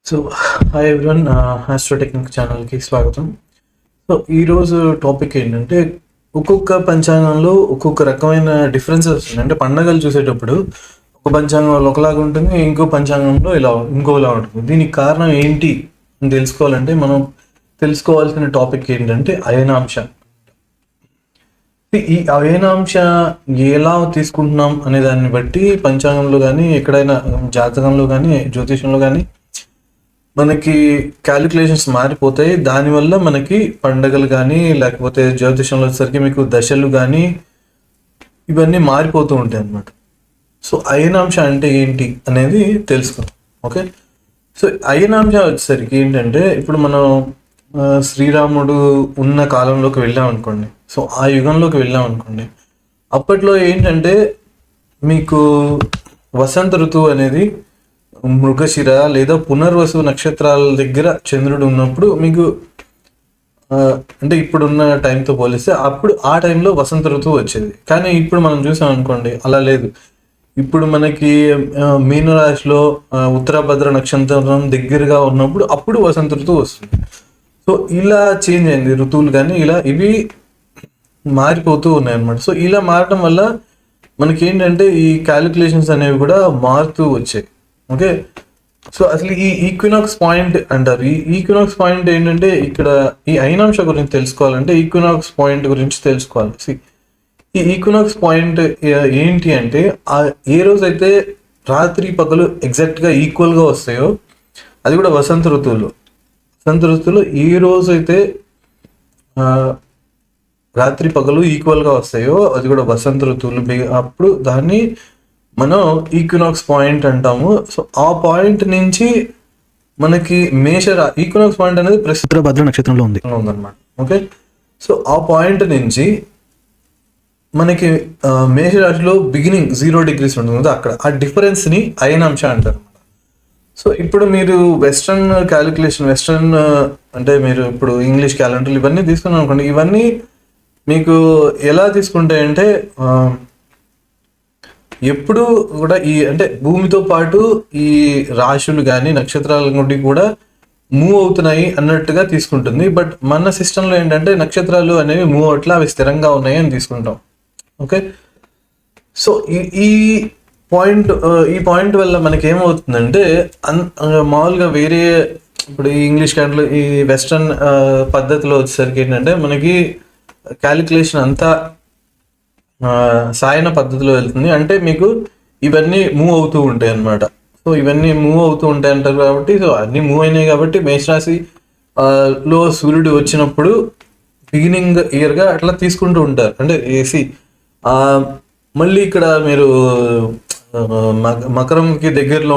So hi everyone, ఆస్ట్రోటెక్నిక్ ఛానల్కి స్వాగతం. So ఈరోజు టాపిక్ ఏంటంటే ఒక్కొక్క పంచాంగంలో ఒక్కొక్క రకమైన డిఫరెన్సెస్ వస్తుంది. అంటే పండగలు చూసేటప్పుడు ఒక పంచాంగంలో ఒకలాగా ఉంటుంది, ఇంకో పంచాంగంలో ఇంకోలా ఉంటుంది. దీనికి కారణం ఏంటి అని తెలుసుకోవాలంటే మనం తెలుసుకోవాల్సిన టాపిక్ ఏంటంటే అయనాంశ. ఈ అయనాంశ ఎలా తీసుకుంటున్నాం అనే దాన్ని బట్టి పంచాంగంలో కానీ ఎక్కడైనా జాతకంలో కానీ జ్యోతిషంలో కానీ మనకి క్యాలిక్యులేషన్స్ మారిపోతాయి. దానివల్ల మనకి పండగలు కానీ లేకపోతే జ్యోతిషంలో వచ్చేసరికి మీకు దశలు కానీ ఇవన్నీ మారిపోతూ ఉంటాయి అన్నమాట. సో అయనాంశ అంటే ఏంటి అనేది తెలుసుకుందాం. ఓకే, సో అయనాంశ వచ్చేసరికి ఏంటంటే ఇప్పుడు మనం శ్రీరాముడు ఉన్న కాలంలోకి వెళ్ళాం అనుకోండి. సో ఆ యుగంలోకి వెళ్ళాం అనుకోండి. అప్పట్లో ఏంటంటే మీకు వసంత ఋతువు అనేది మృగశిర లేదా పునర్వసు నక్షత్రాల దగ్గర చంద్రుడు ఉన్నప్పుడు మీకు అంటే ఇప్పుడున్న టైంతో పోలిస్తే అప్పుడు ఆ టైంలో వసంత ఋతువు వచ్చేది. కానీ ఇప్పుడు మనం చూసాం అనుకోండి, అలా లేదు. ఇప్పుడు మనకి మీనరాశిలో ఉత్తరాభద్ర నక్షత్రం దగ్గరగా ఉన్నప్పుడు అప్పుడు వసంత ఋతువు వస్తుంది. సో ఇలా చేంజ్ అయింది ఋతువులు, కానీ ఇలా ఇవి మారిపోతూ ఉన్నాయి అన్నమాట. సో ఇలా మారడం వల్ల మనకి ఏంటంటే ఈ క్యాలిక్యులేషన్స్ అనేవి కూడా మారుతూ వచ్చాయి. ఓకే, సో అసలు ఈ ఈక్వినాక్స్ పాయింట్ అంటారు. ఈ ఈక్వినాక్స్ పాయింట్ ఏంటంటే ఇక్కడ ఈ అయనాంశ గురించి తెలుసుకోవాలంటే ఈక్వినాక్స్ పాయింట్ గురించి తెలుసుకోవాలి. ఈ ఈక్వినాక్స్ పాయింట్ ఏంటి అంటే ఏ రోజైతే రాత్రి పగలు ఎగ్జాక్ట్గా ఈక్వల్గా వస్తాయో అది కూడా వసంత ఋతువులో ఏ రోజైతే రాత్రి పగలు ఈక్వల్గా వస్తాయో అది కూడా వసంత ఋతువులు. అప్పుడు దాన్ని మనం ఈక్వినాక్స్ పాయింట్ అంటాము. సో ఆ పాయింట్ నుంచి మనకి ఈక్వినాక్స్ పాయింట్ అనేది ఉత్తరాభద్ర నక్షత్రంలో ఉందన్నమాట. ఓకే, సో ఆ పాయింట్ నుంచి మనకి మేషరాశిలో బిగినింగ్ 0 degrees ఉంటుంది కదా, అక్కడ ఆ డిఫరెన్స్ని అయనాంశ అంటారు. సో ఇప్పుడు మీరు వెస్ట్రన్ క్యాలిక్యులేషన్ అంటే మీరు ఇప్పుడు ఇంగ్లీష్ క్యాలెండర్లు ఇవన్నీ తీసుకున్నాం అనుకోండి. ఇవన్నీ మీకు ఎలా తీసుకుంటాయంటే ఎప్పుడు కూడా అంటే భూమితో పాటు ఈ రాశులు కానీ నక్షత్రాల నుండి కూడా మూవ్ అవుతున్నాయి అన్నట్టుగా తీసుకుంటుంది. బట్ మన సిస్టంలో ఏంటంటే నక్షత్రాలు అనేవి మూవ్ అవట్లా, అవి స్థిరంగా ఉన్నాయి అని తీసుకుంటాం. ఓకే, సో ఈ పాయింట్ వల్ల మనకి ఏమవుతుందంటే మామూలుగా వేరే ఇప్పుడు ఈ ఇంగ్లీష్ క్యాలెండర్ ఈ వెస్ట్రన్ పద్ధతిలో వచ్చేసరికి ఏంటంటే మనకి క్యాలిక్యులేషన్ అంతా సాయన పద్ధతిలో వెళ్తుంది. అంటే మీకు ఇవన్నీ మూవ్ అవుతూ ఉంటాయి అన్నమాట. సో ఇవన్నీ మూవ్ అవుతూ ఉంటాయి అంటారు కాబట్టి, సో అన్నీ మూవ్ అయినాయి కాబట్టి మేషరాశి లో సూర్యుడు వచ్చినప్పుడు బిగినింగ్ ఇయర్గా అట్లా తీసుకుంటూ ఉంటారు. అంటే మళ్ళీ ఇక్కడ మీరు మకరంకి దగ్గరలో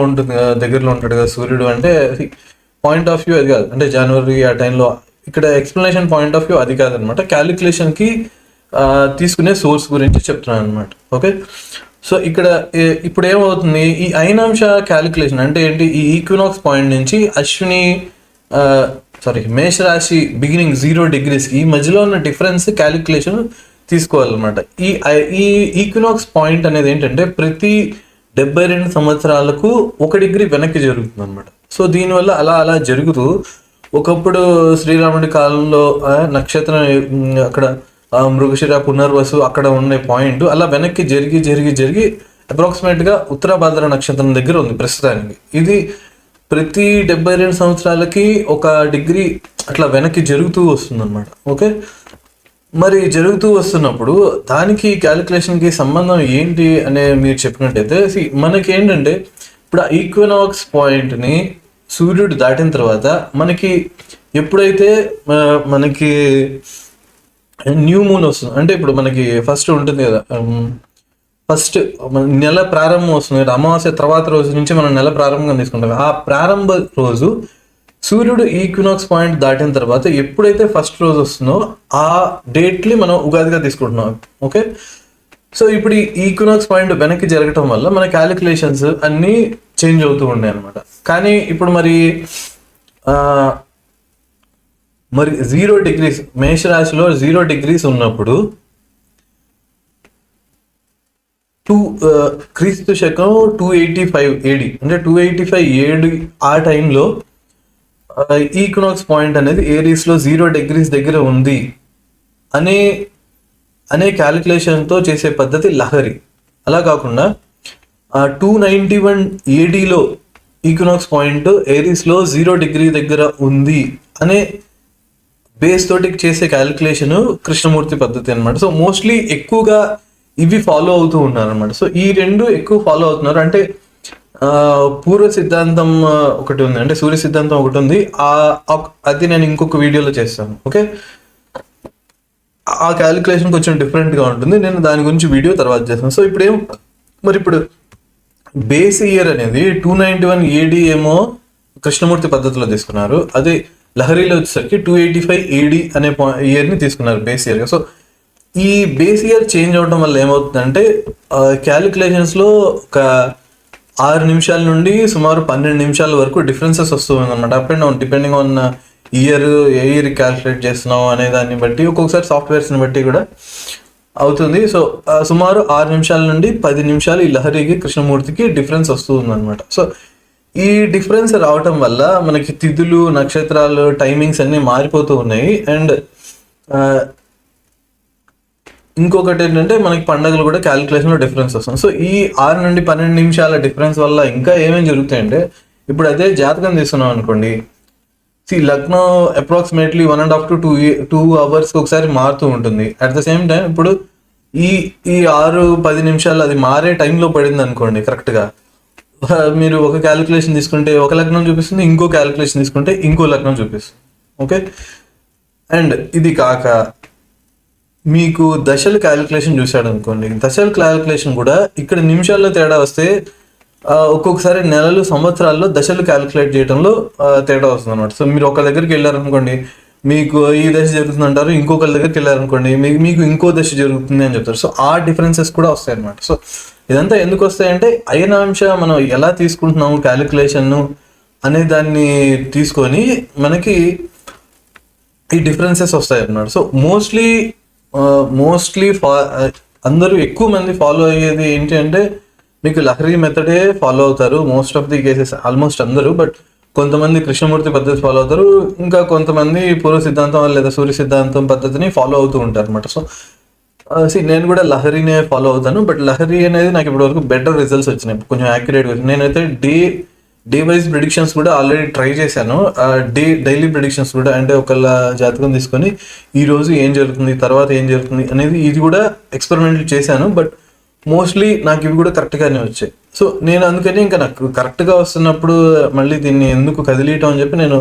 ఉంటాడు కదా సూర్యుడు. అంటే పాయింట్ ఆఫ్ వ్యూ అది కాదు, అంటే జనవరి ఆ టైంలో ఇక్కడ ఎక్స్ప్లెనేషన్ పాయింట్ ఆఫ్ వ్యూ అది కాదనమాట. క్యాలిక్యులేషన్కి తీసుకునే సోర్స్ గురించి చెప్తున్నాను అనమాట. ఓకే, సో ఇక్కడ ఇప్పుడు ఏమవుతుంది, ఈ అయనాంశ క్యాలిక్యులేషన్ అంటే ఏంటి, ఈ ఈక్వినాక్స్ పాయింట్ నుంచి మేషరాశి బిగినింగ్ 0 degrees ఈ మధ్యలో ఉన్న డిఫరెన్స్ క్యాలిక్యులేషన్ తీసుకోవాలన్నమాట. ఈ ఈక్వినాక్స్ పాయింట్ అనేది ఏంటంటే ప్రతి 72 సంవత్సరాలకు 1 degree వెనక్కి జరుగుతుంది అనమాట. సో దీనివల్ల అలా జరుగుతూ ఒకప్పుడు శ్రీరాముడి కాలంలో నక్షత్రం అక్కడ మృగశిర పునర్వసు అక్కడ ఉండే పాయింట్ అలా వెనక్కి జరిగి అప్రాక్సిమేట్గా ఉత్తరాభద్ర నక్షత్రం దగ్గర ఉంది ప్రస్తుతానికి. ఇది ప్రతి 72 సంవత్సరాలకి 1 degree అట్లా వెనక్కి జరుగుతూ వస్తుంది అనమాట. ఓకే, మరి జరుగుతూ వస్తున్నప్పుడు దానికి క్యాలిక్యులేషన్కి సంబంధం ఏంటి అనే మీరు చెప్పినట్టయితే మనకి ఏంటంటే ఇప్పుడు ఆ ఈక్వినాక్స్ పాయింట్ని సూర్యుడు దాటిన తర్వాత మనకి ఎప్పుడైతే మనకి న్యూ మూన్ వస్తుంది, అంటే ఇప్పుడు మనకి ఫస్ట్ ఉంటుంది కదా, ఫస్ట్ నెల ప్రారంభం వస్తుంది కదా, అమావాస్య తర్వాత రోజు నుంచి మనం నెల ప్రారంభంగా తీసుకుంటాం. ఆ ప్రారంభ రోజు సూర్యుడు ఈక్వినాక్స్ పాయింట్ దాటిన తర్వాత ఎప్పుడైతే ఫస్ట్ రోజు వస్తుందో ఆ డేట్ని మనం ఉగాదిగా తీసుకుంటున్నాం. ఓకే, సో ఇప్పుడు ఈ ఈక్వినాక్స్ పాయింట్ వెనక్కి జరగటం వల్ల మన క్యాలిక్యులేషన్స్ అన్నీ చేంజ్ అవుతూ ఉన్నాయి అనమాట. కానీ ఇప్పుడు మరి 0 degrees మేషరాశిలో 0 degrees ఉన్నప్పుడు క్రీస్తు శకం 285 AD అంటే 285 AD ఆ టైంలో ఈక్వినాక్స్ పాయింట్ అనేది ఏరీస్లో 0 degrees దగ్గర ఉంది అనే అనే క్యాలిక్యులేషన్తో చేసే పద్ధతి లహరి. అలా కాకుండా 291 ADలో ఈక్వినాక్స్ పాయింట్ ఏరీస్లో 0 degree దగ్గర ఉంది అనే బేస్ తోటి చేసే క్యాలిక్యులేషన్ కృష్ణమూర్తి పద్ధతి అనమాట. సో మోస్ట్లీ ఎక్కువగా ఇవి ఫాలో అవుతూ ఉన్నారు అనమాట. సో ఈ రెండు ఎక్కువ ఫాలో అవుతున్నారు. అంటే పూర్వ సిద్ధాంతం ఒకటి ఉంది, అంటే సూర్య సిద్ధాంతం ఒకటి ఉంది. అది నేను ఇంకొక వీడియోలో చేస్తాను. ఓకే, ఆ క్యాలిక్యులేషన్ కొంచెం డిఫరెంట్గా ఉంటుంది. నేను దాని గురించి వీడియో తర్వాత చేస్తాను. సో ఇప్పుడు బేస్ ఇయర్ అనేది 291 AD ఏమో కృష్ణమూర్తి పద్ధతిలో తీసుకున్నారు. అదే లహరిలో వచ్చేసరికి 285 AD అనే ఇయర్ని తీసుకున్నారు బేస్ ఇయర్గా. సో ఈ బేస్ ఇయర్ చేంజ్ అవ్వడం వల్ల ఏమవుతుందంటే క్యాలిక్యులేషన్స్లో ఒక 6 నిమిషాల నుండి సుమారు 12 నిమిషాల వరకు డిఫరెన్సెస్ వస్తుంది అనమాట. Up and down depending on year, A year calculate చేస్తున్నాం అనే దాన్ని బట్టి, ఒక్కొక్కసారి సాఫ్ట్వేర్స్ని బట్టి కూడా అవుతుంది. సో సుమారు 6 నిమిషాల నుండి 10 నిమిషాలు ఈ లహరికి కృష్ణమూర్తికి డిఫరెన్స్ వస్తుంది అనమాట. సో ఈ డిఫరెన్స్ రావటం వల్ల మనకి తిథులు, నక్షత్రాలు, టైమింగ్స్ అన్నీ మారిపోతూ ఉన్నాయి. అండ్ ఇంకొకటి ఏంటంటే మనకి పండుగలు కూడా క్యాలిక్యులేషన్లో డిఫరెన్స్ వస్తుంది. సో ఈ 6 నుండి 12 నిమిషాల డిఫరెన్స్ వల్ల ఇంకా ఏమేమి జరుగుతాయంటే, ఇప్పుడు అదే జాతకం తీసుకున్నాం అనుకోండి, లగ్నం అప్రాక్సిమేట్లీ 1.5 to 2 hours ఒకసారి మారుతూ ఉంటుంది. అట్ ద సేమ్ టైం ఇప్పుడు ఈ 6-10 నిమిషాలు అది మారే టైంలో పడింది అనుకోండి, కరెక్ట్గా మీరు ఒక క్యాలిక్యులేషన్ తీసుకుంటే ఒక లగ్నం చూపిస్తుంది, ఇంకో క్యాలిక్యులేషన్ తీసుకుంటే ఇంకో లగ్నం చూపిస్తుంది. ఓకే, అండ్ ఇది కాక మీకు దశల క్యాలిక్యులేషన్ చూశాడు అనుకోండి, దశల క్యాలిక్యులేషన్ కూడా ఇక్కడ నిమిషాల్లో తేడా వస్తే ఒక్కొక్కసారి నెలలు, సంవత్సరాల్లో దశలు క్యాలిక్యులేట్ చేయడంలో తేడా వస్తుంది అనమాట. సో మీరు ఒక దగ్గరికి వెళ్ళారనుకోండి, మీకు ఈ దశ జరుగుతుంది అంటారు, ఇంకొకరి దగ్గరికి వెళ్ళారనుకోండి మీకు ఇంకో దశ జరుగుతుంది అని చెప్తారు. సో ఆ డిఫరెన్సెస్ కూడా వస్తాయి అనమాట. సో ఇదంతా ఎందుకు వస్తాయంటే అయనాంశ మనం ఎలా తీసుకుంటున్నాము క్యాలిక్యులేషన్ అనే దాన్ని తీసుకొని మనకి ఈ డిఫరెన్సెస్ వస్తాయి అన్నమాట. సో మోస్ట్లీ అందరూ ఎక్కువ మంది ఫాలో అయ్యేది ఏంటి అంటే మీకు లహరి మెథడే ఫాలో అవుతారు most of the cases, almost అందరూ. బట్ కొంతమంది కృష్ణమూర్తి పద్ధతి ఫాలో అవుతారు, ఇంకా కొంతమంది పూర్వ సిద్ధాంతం లేదా సూర్య సిద్ధాంతం పద్ధతిని ఫాలో అవుతూ ఉంటారు అనమాట. సో నేను కూడా లహరినే ఫాలో అవుతాను. బట్ లహరి అనేది నాకు ఇప్పటివరకు బెటర్ రిజల్ట్స్ వచ్చినాయి, కొంచెం యాక్యురేట్గా వచ్చినాయి. నేనైతే డే వైజ్ ప్రిడిక్షన్స్ కూడా ఆల్రెడీ ట్రై చేశాను. డైలీ ప్రిడిక్షన్స్ కూడా, అంటే ఒకళ్ళ జాతకం తీసుకొని ఈరోజు ఏం జరుగుతుంది, తర్వాత ఏం జరుగుతుంది అనేది ఇది కూడా ఎక్స్పెరిమెంట్లు చేశాను. బట్ మోస్ట్లీ నాకు ఇవి కూడా కరెక్ట్గానే వచ్చాయి. సో నేను అందుకని ఇంకా నాకు కరెక్ట్గా వస్తున్నప్పుడు మళ్ళీ దీన్ని ఎందుకు కదిలియటం అని చెప్పి నేను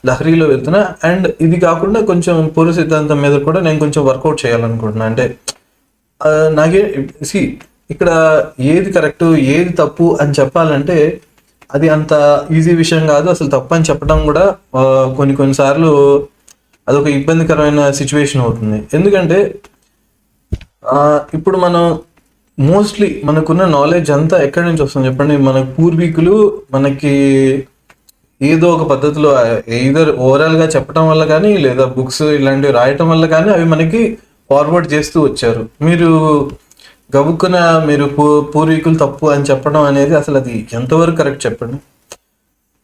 లహరిలో వెళ్తున్నా. అండ్ ఇది కాకుండా కొంచెం పూర్వ సిద్ధాంతం మీద కూడా నేను కొంచెం వర్కౌట్ చేయాలనుకుంటున్నాను. అంటే నాకే ఇక్కడ ఏది కరెక్ట్ ఏది తప్పు అని చెప్పాలంటే అది అంత ఈజీ విషయం కాదు. అసలు తప్పు అని చెప్పడం కూడా కొన్నిసార్లు అదొక ఇబ్బందికరమైన సిచ్యువేషన్ అవుతుంది. ఎందుకంటే ఇప్పుడు మనం మోస్ట్లీ మనకున్న నాలెడ్జ్ అంతా ఎక్కడి నుంచి వస్తుంది చెప్పండి? మన పూర్వీకులు మనకి ఏదో ఒక పద్ధతిలో ఎయిదర్ ఓవరాల్గా చెప్పడం వల్ల కానీ, లేదా బుక్స్ ఇలాంటివి రాయటం వల్ల కానీ అవి మనకి ఫార్వర్డ్ చేస్తూ వచ్చారు. మీరు గబుక్కున మీరు పూర్వీకులు తప్పు అని చెప్పడం అనేది అసలు అది ఎంతవరకు కరెక్ట్ చెప్పండి?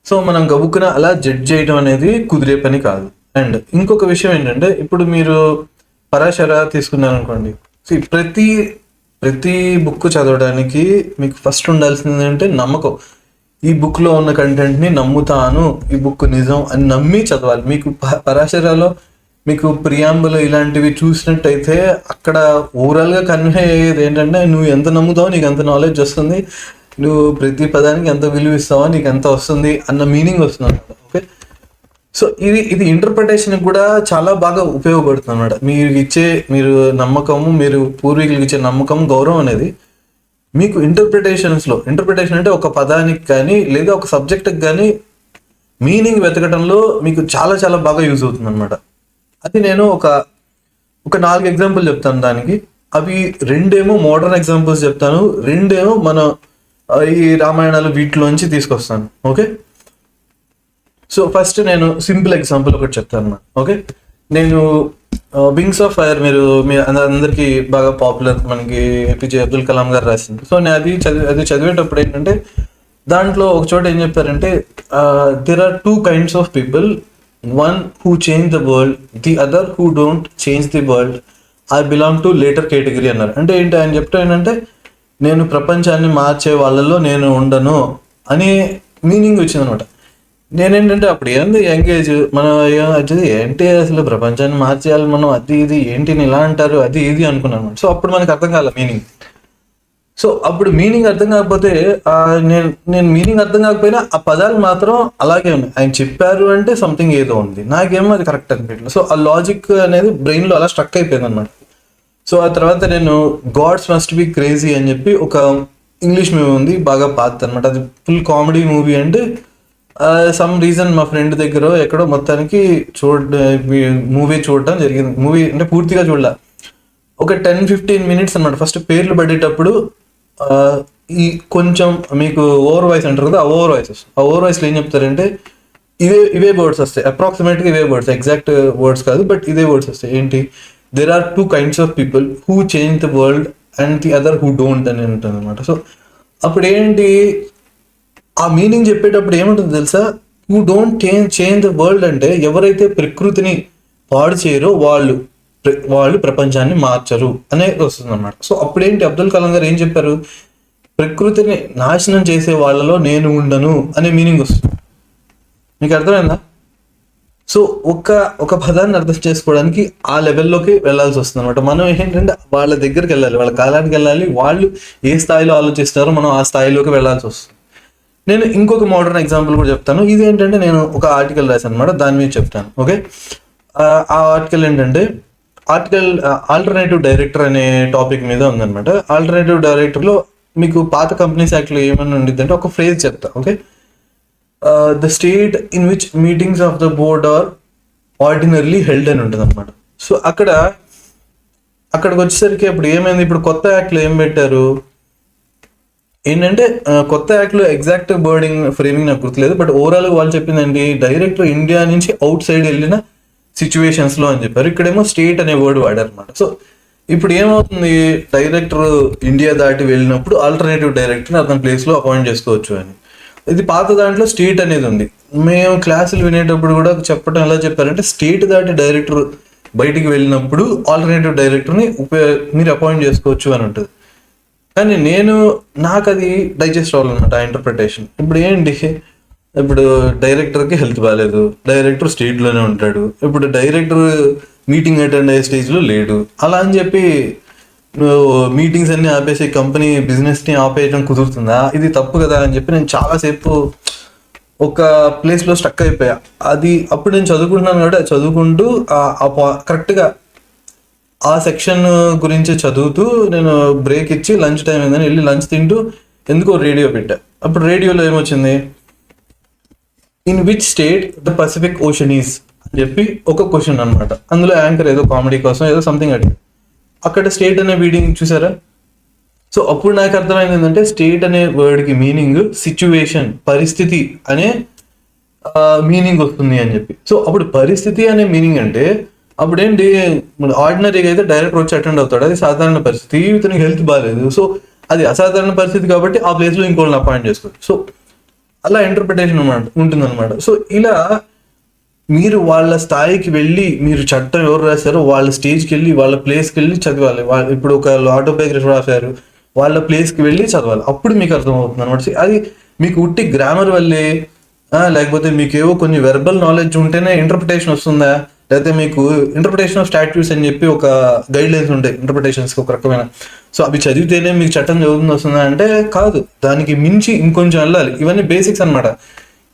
సో మనం గబుక్కున అలా జడ్జ్ చేయడం అనేది కుదిరే పని కాదు. అండ్ ఇంకొక విషయం ఏంటంటే, ఇప్పుడు మీరు పరాశర తీసుకున్నారనుకోండి, ప్రతి బుక్ చదవడానికి మీకు ఫస్ట్ ఉండాల్సింది అంటే నమ్మకం. ఈ బుక్లో ఉన్న కంటెంట్ని నమ్ముతాను, ఈ బుక్ నిజం అని నమ్మి చదవాలి. మీకు పరాశరలో మీకు ప్రియాంబులు ఇలాంటివి చూసినట్టయితే అక్కడ ఓవరాల్గా కన్వే అయ్యేది ఏంటంటే, నువ్వు ఎంత నమ్ముతావో నీకు ఎంత నాలెడ్జ్ వస్తుంది, నువ్వు ప్రతి పదానికి ఎంత విలువ ఇస్తావో నీకు ఎంత వస్తుంది అన్న మీనింగ్ వస్తుంది అనమాట. ఓకే, సో ఇది ఇంటర్ప్రిటేషన్కి కూడా చాలా బాగా ఉపయోగపడుతుంది అనమాట. మీరు నమ్మకము, మీరు పూర్వీకులకు ఇచ్చే నమ్మకం, గౌరవం అనేది మీకు ఇంటర్ప్రిటేషన్ అంటే ఒక పదానికి కానీ లేదా ఒక సబ్జెక్ట్కి కానీ మీనింగ్ వెతకడంలో మీకు చాలా చాలా బాగా యూజ్ అవుతుంది అనమాట. అది నేను ఒక 4 ఎగ్జాంపుల్ చెప్తాను దానికి. అవి 2 మోడర్న్ ఎగ్జాంపుల్స్ చెప్తాను, 2 మన ఈ రామాయణాలు వీటిలోంచి తీసుకొస్తాను. ఓకే, సో ఫస్ట్ నేను సింపుల్ ఎగ్జాంపుల్ ఒకటి చెప్తాను. ఓకే, నేను వింగ్స్ ఆఫ్ ఫైర్ మీ అందరికీ బాగా పాపులర్, మనకి ఏపీజే అబ్దుల్ కలాం గారు రాసింది. సో నేను అది చదివేటప్పుడు ఏంటంటే దాంట్లో ఒక చోట ఏం చెప్పారంటే there are 2 kinds of people, one who change the world, the other who don't change the world, I belong to later category అన్నారు. అంటే ఏంటి ఆయన చెప్తే ఏంటంటే నేను ప్రపంచాన్ని మార్చే వాళ్ళలో నేను ఉండను అనే మీనింగ్ వచ్చిందనమాట. నేనేంటంటే అప్పుడు ఏంది యంగేజ్ మనం ఏంటి అసలు ప్రపంచాన్ని మార్చేయాలి మనం, అది ఇది ఏంటి ఇలా అంటారు అది ఇది అనుకున్నాను అనమాట. సో అప్పుడు మనకు అర్థం కాల మీనింగ్. సో అప్పుడు మీనింగ్ అర్థం కాకపోతే నేను మీనింగ్ అర్థం కాకపోయినా ఆ పదాలు మాత్రం అలాగే ఉన్నాయి. ఆయన చెప్పారు అంటే సంథింగ్ ఏదో ఉంది, నాకేమో అది కరెక్ట్ అనిపించలేదు. సో ఆ లాజిక్ అనేది బ్రెయిన్లో అలా స్ట్రక్ అయిపోయింది అనమాట. సో ఆ తర్వాత నేను గాడ్స్ మస్ట్ బి క్రేజీ అని చెప్పి ఒక ఇంగ్లీష్ మూవీ ఉంది, బాగా పాత అనమాట. అది ఫుల్ కామెడీ మూవీ. అంటే సమ్ రీజన్ మా ఫ్రెండ్ దగ్గర ఎక్కడో మొత్తానికి మూవీ చూడటం జరిగింది. మూవీ అంటే పూర్తిగా చూడాల, ఒక 10-15 minutes అనమాట. ఫస్ట్ పేర్లు పడేటప్పుడు ఈ కొంచెం మీకు ఓవర్ వాయిస్ అంటారు కదా, ఆ ఓవర్ వాయిస్ ఆ ఓవర్ వాయిస్లో ఏం చెప్తారంటే ఇవే వర్డ్స్ వస్తాయి, అప్రాక్సిమేట్గా ఇవే వర్డ్స్, ఎగ్జాక్ట్ వర్డ్స్ కాదు బట్ ఇదే వర్డ్స్ వస్తాయి. ఏంటి, there are 2 kinds of people who change the world and the other who don't అని ఉంటుంది అనమాట. సో అప్పుడు ఏంటి ఆ మీనింగ్ చెప్పేటప్పుడు ఏముంటుంది తెలుసా, who don't change the world అంటే ఎవరైతే ప్రకృతిని పాడు చేయరో వాళ్ళు ప్రపంచాన్ని మార్చరు అనేది వస్తుంది అనమాట. సో అప్పుడేంటి అబ్దుల్ కలాం గారు ఏం చెప్పారు, ప్రకృతిని నాశనం చేసే వాళ్ళలో నేను ఉండను అనే మీనింగ్ వస్తుంది. మీకు అర్థమైందా? సో ఒక పదాన్ని అర్థం చేసుకోవడానికి ఆ లెవెల్లోకి వెళ్ళాల్సి వస్తుంది అనమాట. మనం ఏంటంటే వాళ్ళ దగ్గరికి వెళ్ళాలి, వాళ్ళ కాలానికి వెళ్ళాలి, వాళ్ళు ఏ స్థాయిలో ఆలోచిస్తారో మనం ఆ స్థాయిలోకి వెళ్ళాల్సి వస్తుంది. నేను ఇంకొక మోడర్న్ ఎగ్జాంపుల్ కూడా చెప్తాను. ఇది ఏంటంటే నేను ఒక ఆర్టికల్ రాశాను అనమాట, దాని మీద చెప్తాను. ఓకే, ఆ ఆర్టికల్ ఏంటంటే ఆల్టర్నేటివ్ డైరెక్టర్ అనే టాపిక్ మీద ఉందన్నమాట. ఆల్టర్నేటివ్ డైరెక్టర్లో మీకు పాత కంపెనీస్ యాక్ట్లో ఏమైనా ఉండిద్ది అంటే ఒక ఫ్రేజ్ చెప్తా. Okay, the state in which meetings of the board are ordinarily held అని ఉంటుంది అనమాట. సో అక్కడికి వచ్చేసరికి అప్పుడు ఏమైంది, ఇప్పుడు కొత్త యాక్ట్లో ఏం పెట్టారు ఏంటంటే కొత్త యాక్ట్లో ఎగ్జాక్ట్ బర్డింగ్ ఫ్రేమింగ్ నాకు గుర్తులేదు, బట్ ఓవరాల్ వాళ్ళు చెప్పిందండి డైరెక్టర్ ఇండియా నుంచి అవుట్ సైడ్ వెళ్ళిన సిచ్యువేషన్స్లో అని చెప్పారు. ఇక్కడేమో స్టేట్ అనే వర్డ్ వాడారు అనమాట. సో ఇప్పుడు ఏమవుతుంది, డైరెక్టర్ ఇండియా దాటి వెళ్ళినప్పుడు ఆల్టర్నేటివ్ డైరెక్టర్ని అతని ప్లేస్లో అపాయింట్ చేసుకోవచ్చు అని. ఇది పాత దాంట్లో స్టేట్ అనేది ఉంది. మేము క్లాసులు వినేటప్పుడు కూడా చెప్పడం ఎలా చెప్పారంటే స్టేట్ దాటి డైరెక్టర్ బయటికి వెళ్ళినప్పుడు ఆల్టర్నేటివ్ డైరెక్టర్ని మీరు అపాయింట్ చేసుకోవచ్చు అని ఉంటుంది. కానీ నాకు అది డైజెస్ట్ అవ్వాలన్నమాట ఆ ఇంటర్ప్రిటేషన్. ఇప్పుడు ఏంటి, ఇప్పుడు డైరెక్టర్కి హెల్త్ బాగాలేదు, డైరెక్టర్ స్టేట్లోనే ఉంటాడు, ఇప్పుడు డైరెక్టర్ మీటింగ్ అటెండ్ అయ్యే స్టేజ్లో లేడు, అలా అని చెప్పి మీటింగ్స్ అన్ని ఆపేసి కంపెనీ బిజినెస్ని ఆపేయడం కుదురుతుందా? ఇది తప్పు కదా అని చెప్పి నేను చాలాసేపు ఒక ప్లేస్లో స్టక్ అయిపోయా. అప్పుడు నేను చదువుకుంటున్నాను కాబట్టి చదువుకుంటూ కరెక్ట్గా ఆ సెక్షన్ గురించి చదువుతూ నేను బ్రేక్ ఇచ్చి లంచ్ టైం అయిందని వెళ్ళి లంచ్ తింటూ ఎందుకో రేడియో పెట్టా. అప్పుడు రేడియోలో ఏమొచ్చింది, in which state the Pacific ocean is అని చెప్పి ఒక క్వశ్చన్ అనమాట. అందులో యాంకర్ ఏదో కామెడీ కోసం ఏదో సంథింగ్ అడిగారు. అక్కడ స్టేట్ అనే వర్డింగ్ చూసారా? సో అప్పుడు నాకు అర్థమైంది ఏంటంటే స్టేట్ అనే వర్డ్కి మీనింగ్ సిచ్యువేషన్, పరిస్థితి అనే మీనింగ్ వస్తుంది అని చెప్పి. సో అప్పుడు పరిస్థితి అనే మీనింగ్ అంటే అప్పుడు ఏంటి, ఆర్డినరీగా అయితే డైరెక్టర్ వచ్చి అటెండ్ అవుతాడు, అది సాధారణ పరిస్థితి. ఇతనికి హెల్త్ బాగాలేదు, సో అది అసాధారణ పరిస్థితి కాబట్టి ఆ ప్లేస్లో ఇంకోళ్ళని అపాయింట్ చేసుకోవచ్చు. సో అలా ఇంటర్ప్రిటేషన్ ఉంటుందన్నమాట. సో ఇలా మీరు వాళ్ళ స్థాయికి వెళ్ళి మీరు చట్టం ఎవరు రాశారో వాళ్ళ స్టేజ్కి వెళ్ళి వాళ్ళ ప్లేస్కి వెళ్ళి చదవాలి. ఇప్పుడు ఒక ఆటోబయోగ్రఫీ రాశారు, వాళ్ళ ప్లేస్కి వెళ్ళి చదవాలి, అప్పుడు మీకు అర్థమవుతుంది అనమాట. అది మీకు ఉట్టి గ్రామర్ వల్లే లేకపోతే మీకు ఏవో కొన్ని వెర్బల్ నాలెడ్జ్ ఉంటేనే ఇంటర్ప్రిటేషన్ వస్తుందా, లేకపోతే మీకు ఇంటర్ప్రిటేషన్ ఆఫ్ స్టాట్యూట్స్ అని చెప్పి ఒక గైడ్ లైన్స్ ఉంటాయి ఇంటర్ప్రిటేషన్స్కి ఒక రకమైన, సో అవి చదివితేనే మీకు చట్టం చదువుతుంది వస్తుందా అంటే కాదు, దానికి మించి ఇంకొంచెం వెళ్ళాలి. ఇవన్నీ బేసిక్స్ అనమాట.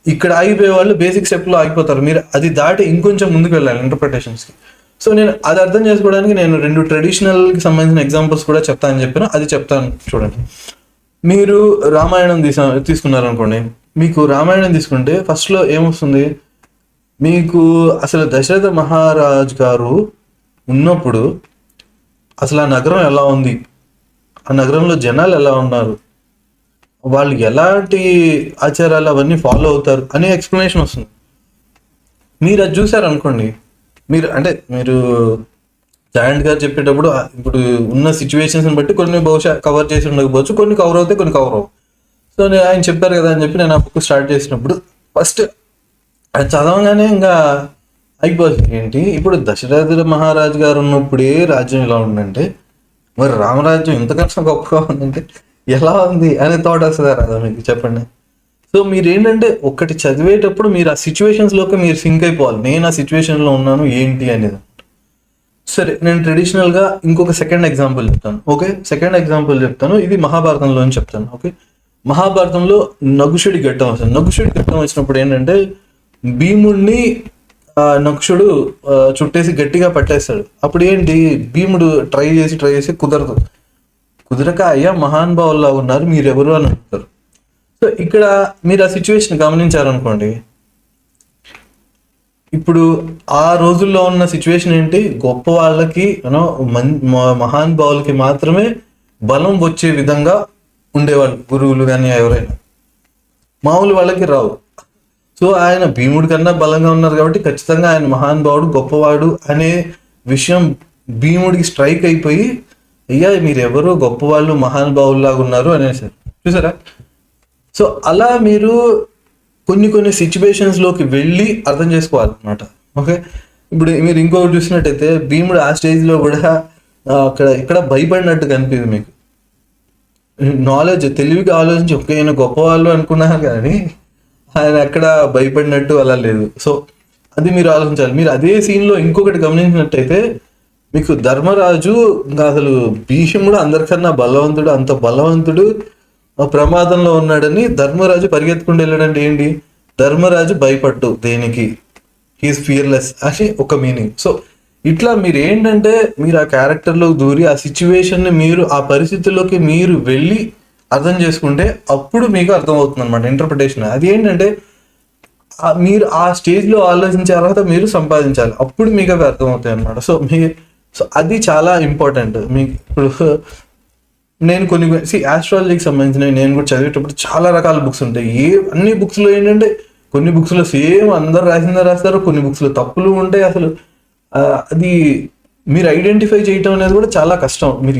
ఇక్కడ ఆగిపోయే వాళ్ళు బేసిక్ స్టెప్లో ఆగిపోతారు, మీరు అది దాటి ఇంకొంచెం ముందుకు వెళ్ళాలి ఇంటర్ప్రిటేషన్స్కి. సో నేను అది అర్థం చేసుకోవడానికి నేను 2 ట్రెడిషనల్కి సంబంధించిన ఎగ్జాంపుల్స్ కూడా చెప్తానని చెప్పిన, అది చెప్తాను చూడండి. మీరు రామాయణం తీసుకున్నారనుకోండి, మీకు రామాయణం తీసుకుంటే ఫస్ట్లో ఏమొస్తుంది, మీకు అసలు దశరథ మహారాజ్ గారు ఉన్నప్పుడు అసలు ఆ నగరం ఎలా ఉంది, ఆ నగరంలో జనాలు ఎలా ఉన్నారు, వాళ్ళు ఎలాంటి ఆచారాలు అవన్నీ ఫాలో అవుతారు అనే ఎక్స్ప్లెనేషన్ వస్తుంది. మీరు అది చూసారనుకోండి, మీరు జాయింట్ గారు చెప్పేటప్పుడు ఇప్పుడు ఉన్న సిచ్యువేషన్స్ని బట్టి కొన్ని బహుశా కవర్ చేసి ఉండకపోవచ్చు, కొన్ని కవర్ అవుతాయి, కొన్ని కవర్ అవ్వవు. సో నేను ఆయన చెప్పారు కదా అని చెప్పి నేను ఆ బుక్ స్టార్ట్ చేసినప్పుడు ఫస్ట్ అది చదవగానే ఇంకా అయిపోతుంది. ఏంటి ఇప్పుడు దశరథ మహారాజు గారు ఉన్నప్పుడే రాజ్యం ఇలా ఉందంటే మరి రామరాజ్యం ఇంతకన్నా గొప్పగా ఉందంటే ఎలా ఉంది అనే థాట్ వస్తుందా రాదా మీకు చెప్పండి. సో మీరు ఏంటంటే ఒకటి చదివేటప్పుడు మీరు ఆ సిచ్యువేషన్స్లోకి మీరు సింక్ అయిపోవాలి. నేను ఆ సిచ్యువేషన్లో ఉన్నాను ఏంటి అనేది. సరే నేను ట్రెడిషనల్గా ఇంకొక సెకండ్ ఎగ్జాంపుల్ చెప్తాను. ఓకే, సెకండ్ ఎగ్జాంపుల్ చెప్తాను. ఇది మహాభారతంలో చెప్తాను. ఓకే, మహాభారతంలో నకుషుడి ఘట్టం వస్తుంది. నకుషుడి ఘట్టం వచ్చినప్పుడు ఏంటంటే భీముడిని నకుషుడు చుట్టేసి గట్టిగా పట్టేస్తాడు. అప్పుడు ఏంటి భీముడు ట్రై చేసి కుదరక అయ్యా మహానుభావుల్లా ఉన్నారు మీరెవరు అని అంటారు. సో ఇక్కడ మీరు ఆ సిచ్యువేషన్ గమనించారనుకోండి, ఇప్పుడు ఆ రోజుల్లో ఉన్న సిచ్యువేషన్ ఏంటి, గొప్ప వాళ్ళకి మహానుభావులకి మాత్రమే బలం వచ్చే విధంగా ఉండేవాళ్ళు గురువులు కానీ ఎవరైనా, మామూలు వాళ్ళకి రావు. సో ఆయన భీముడి కన్నా బలంగా ఉన్నారు కాబట్టి ఖచ్చితంగా ఆయన మహానుభావుడు గొప్పవాడు అనే విషయం భీముడికి స్ట్రైక్ అయిపోయి అయ్యా మీరెవరో గొప్పవాళ్ళు మహానుభావుల్లాగా ఉన్నారు అనేసారు. చూసారా? సో అలా మీరు కొన్ని సిచ్యువేషన్స్లోకి వెళ్ళి అర్థం చేసుకోవాలన్నమాట. ఓకే, ఇప్పుడు మీరు ఇంకొకటి చూసినట్టయితే భీముడు ఆ స్టేజ్లో కూడా ఇక్కడ భయపడినట్టు కనిపిస్తుంది మీకు. నాలెడ్జ్ తెలివిగా ఆలోచించి ఆయన గొప్పవాళ్ళు అనుకున్నారు కానీ ఆయన ఎక్కడ భయపడినట్టు అలా లేదు. సో అది మీరు ఆలోచించాలి. మీరు అదే సీన్లో ఇంకొకటి గమనించినట్టయితే మీకు ధర్మరాజు ఇంకా అసలు భీష్ముడు అందరికన్నా బలవంతుడు, అంత బలవంతుడు ప్రమాదంలో ఉన్నాడని ధర్మరాజు పరిగెత్తుకుంటూ వెళ్ళాడంటే ఏంటి, ధర్మరాజు భయపడ్డు దేనికి, హీఈస్ ఫియర్లెస్ అని ఒక మీనింగ్. సో ఇట్లా మీరు ఏంటంటే మీరు ఆ క్యారెక్టర్లోకి దూరి ఆ సిచ్యువేషన్ని మీరు ఆ పరిస్థితుల్లోకి మీరు వెళ్ళి అర్థం చేసుకుంటే అప్పుడు మీకు అర్థమవుతుంది అనమాట ఇంటర్ప్రిటేషన్. అది ఏంటంటే మీరు ఆ స్టేజ్లో ఆలోచించే అర్హత మీరు సంపాదించాలి, అప్పుడు మీకు అవి అర్థమవుతాయి అనమాట. సో అది చాలా ఇంపార్టెంట్. మీకు ఇప్పుడు నేను ఆస్ట్రాలజీకి సంబంధించిన నేను కూడా చదివేటప్పుడు చాలా రకాల బుక్స్ ఉంటాయి. అన్ని బుక్స్లో ఏంటంటే కొన్ని బుక్స్లో సేమ్ అందరు రాస్తారు, కొన్ని బుక్స్లో తప్పులు ఉంటాయి. అసలు అది మీరు ఐడెంటిఫై చేయటం అనేది కూడా చాలా కష్టం. మీరు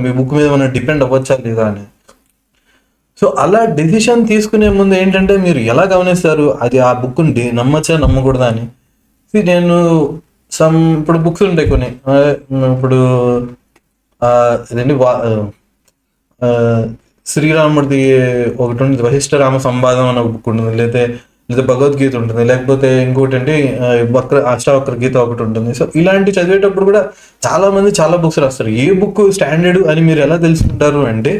మీ బుక్ మీద మనం డిపెండ్ అవ్వచ్చా లేదా అని. సో అలా డెసిషన్ తీసుకునే ముందు ఏంటంటే మీరు ఎలా గమనిస్తారు అది ఆ బుక్ని నమ్మచ్చా నమ్మకూడదా అని. నేను ఇప్పుడు బుక్స్ ఉంటాయి కొన్ని, ఇప్పుడు ఇదండి శ్రీరాముడిది ఒకటి ఉంటుంది, వశిష్ఠ రామ సంవాదం అని ఒక బుక్ ఉంటుంది, లేదా భగవద్గీత ఉంటుంది, లేకపోతే ఇంకోటి అంటే అష్టావక్ర గీత ఒకటి ఉంటుంది. సో ఇలాంటి చదివేటప్పుడు కూడా చాలా మంది చాలా బుక్స్ రాస్తారు. ఏ బుక్ స్టాండర్డ్ అని మీరు ఎలా తెలుసుకుంటారు అంటే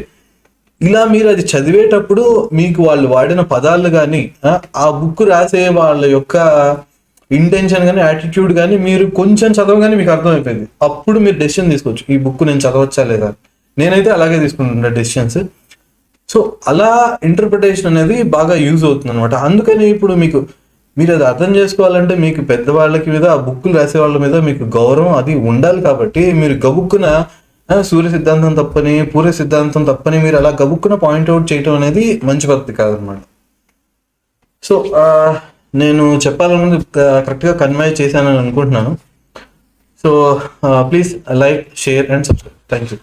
ఇలా మీరు అది చదివేటప్పుడు మీకు వాళ్ళు వాడిన పదాలు కానీ ఆ బుక్ రాసే వాళ్ళ యొక్క ఇంటెన్షన్ కానీ యాటిట్యూడ్ కానీ మీరు కొంచెం చదవగానే మీకు అర్థమైపోయింది. అప్పుడు మీరు డెసిషన్ తీసుకోవచ్చు, ఈ బుక్ నేను చదవచ్చా లేదా. నేనైతే అలాగే తీసుకుంటున్నా డెసిషన్స్. సో అలా ఇంటర్ప్రిటేషన్ అనేది బాగా యూజ్ అవుతుంది అనమాట. అందుకని ఇప్పుడు మీరు అది అర్థం చేసుకోవాలంటే మీకు పెద్దవాళ్ళకి మీద ఆ బుక్కులు రాసే వాళ్ళ మీద మీకు గౌరవం అది ఉండాలి. కాబట్టి మీరు గబుక్కున సూర్య సిద్ధాంతం తప్పని పూర్య సిద్ధాంతం తప్పని మీరు అలా గబుక్కున పాయింట్అవుట్ చేయటం అనేది మంచి పద్ధతి కాదనమాట. సో నేను చెప్పాలన్నది కరెక్ట్గా కన్వే చేశానని అనుకుంటున్నాను. So please like, share and subscribe. Thank you.